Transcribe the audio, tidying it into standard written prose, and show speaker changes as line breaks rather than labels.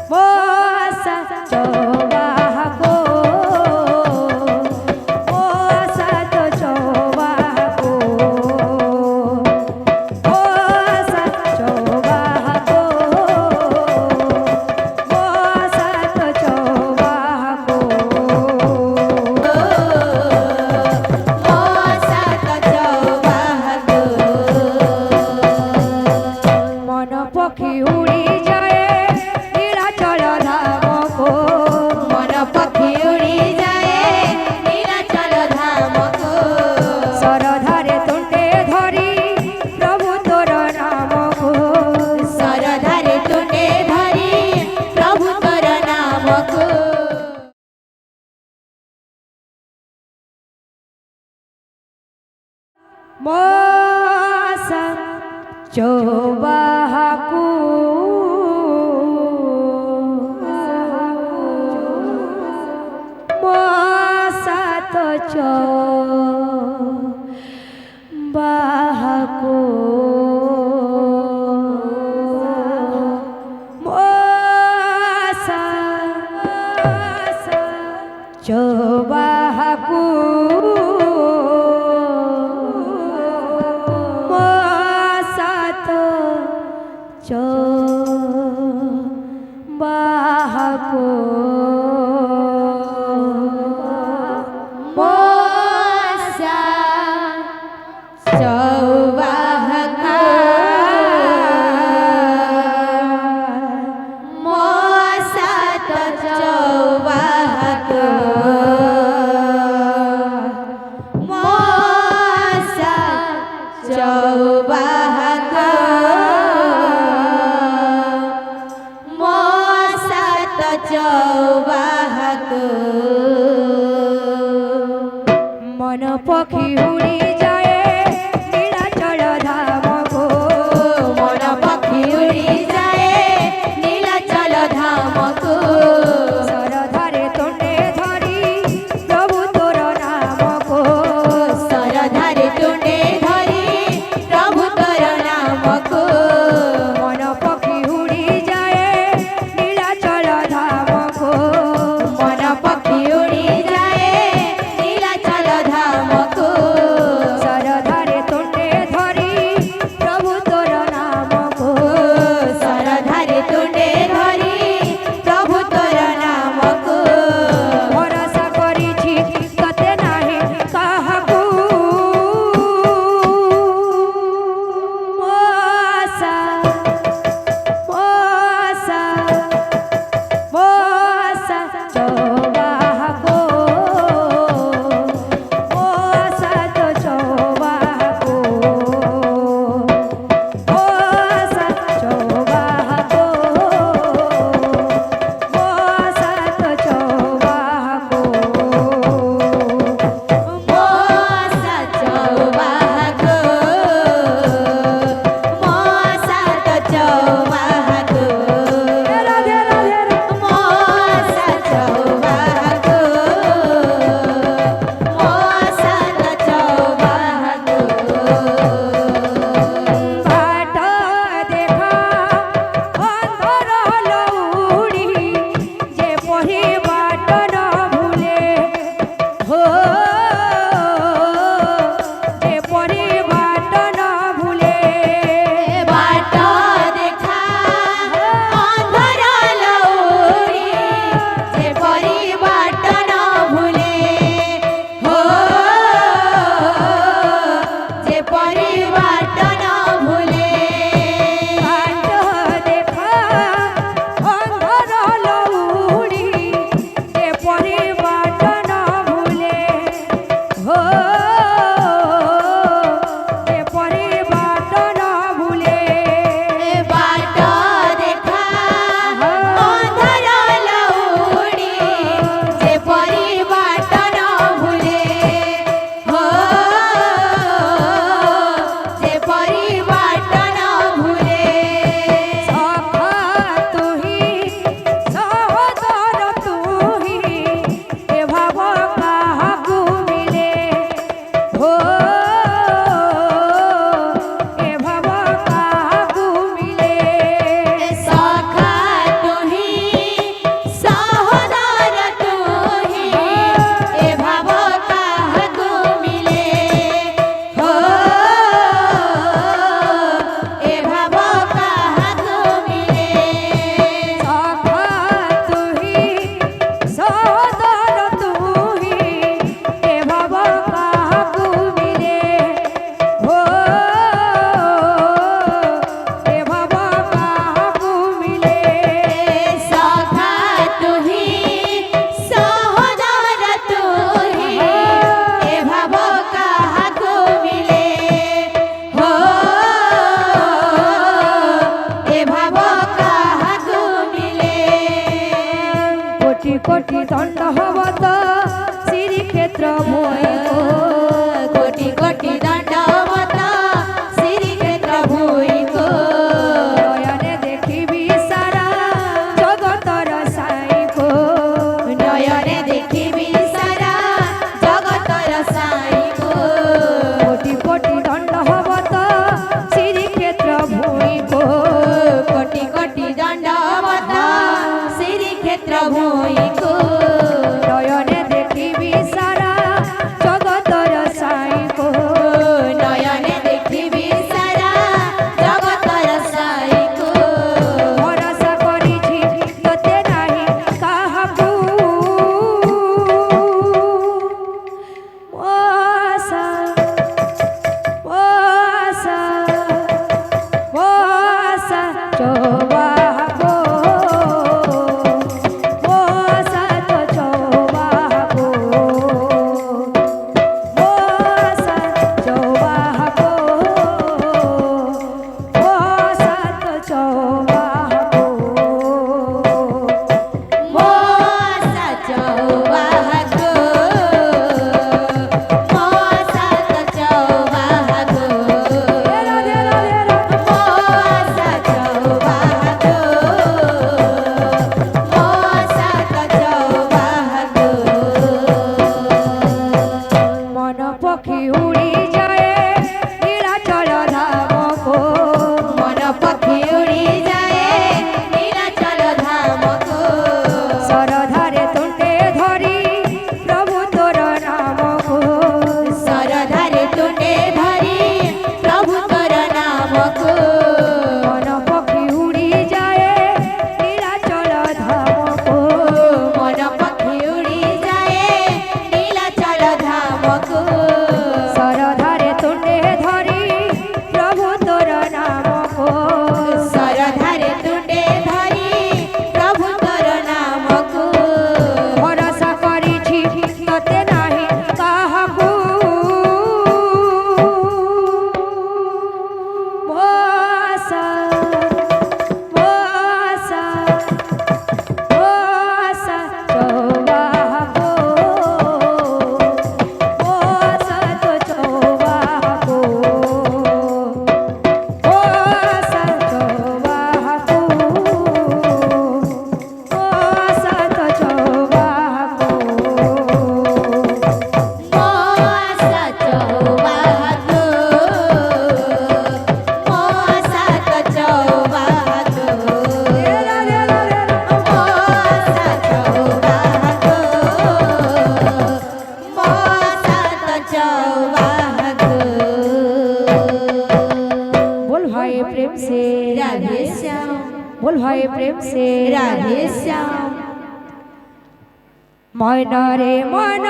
Masa coba aku masa to coba aku masa coba aku मन पक्षी उड़ी जाए नीलाचल धामको मन पक्षी उड़ी जाए नीलाचल धामको सरधारे तुंडे धरी प्रभु तोर नामको सरधारे तुंडे धरी प्रभु तोर नामको मन पक्षी उड़ी जाए नीलाचल धामको मन पक्षी उड़ी जाए नीलाचल धामको কোটি দণ্ডবত শ্রীক্ষেত্র ভূমি গো
কোটি কোটি দণ্ডবত শ্রীক্ষেত্র ভূমি গো
নয়নে দেখিবি সারা জগতর সাই গো
নয়নে দেখিবি সারা জগতর সাই গো
কোটি কোটি দণ্ডবত শ্রীক্ষেত্র ভূমি গো
কোটি কোটি দণ্ডবত শ্রীক্ষেত্র ভূমি গো
নয়নে দেখিবি সারা জগতর সাই গো
নয়নে দেখিবি সারা জগতর সাই গো
ভরসা করিছি তোতে নাহি কাহাকু ওসা ওসা ওসা চোবাগো ওসা তো চোবাগো ওসা চোবাগো ওসা তো চোবাগো
মোসা চৌবাগো মোসা চৌবাগো
দেরা দেরা দেরা
মোসা চৌবাগো মোসা চৌবাগো
মন পক্ষী উড়ি যায় নীলাচল ধাম গো
মন পক্ষী উড়ি যায় নীলাচল ধাম গো
সরধারে তুণ্ডে ধরি প্রভু তোর নাম গো
সরধারে তুণ্ডে ধরি প্রভু তোর নাম গো
মন পক্ষী উড়ি যায় নীলাচল ধাম গো
মন পক্ষী উড়ি যায় নীলাচল ধাম গো
সরধারে তুণ্ডে ধরি প্রভু তোর নাম গো
সরধারে তুণ্ডে ধরি প্রভু তোর নাম গো
ভরসা করিছি তোতে নাহি কাহাকু ওসা ওসা ওসা চোবাগো ওসা তো চোবাগো ওসা চোবাগো ওসা তো চোবাগো
মোসা চৌবাগো মোসা চৌবাগো
দেরা দেরা দেরা
মোসা চৌবাগো মোসা চৌবাগো
बोल भाई प्रेम से
राधे श्याम
बोल भाई प्रेम से
राधे श्याम
मन रे मन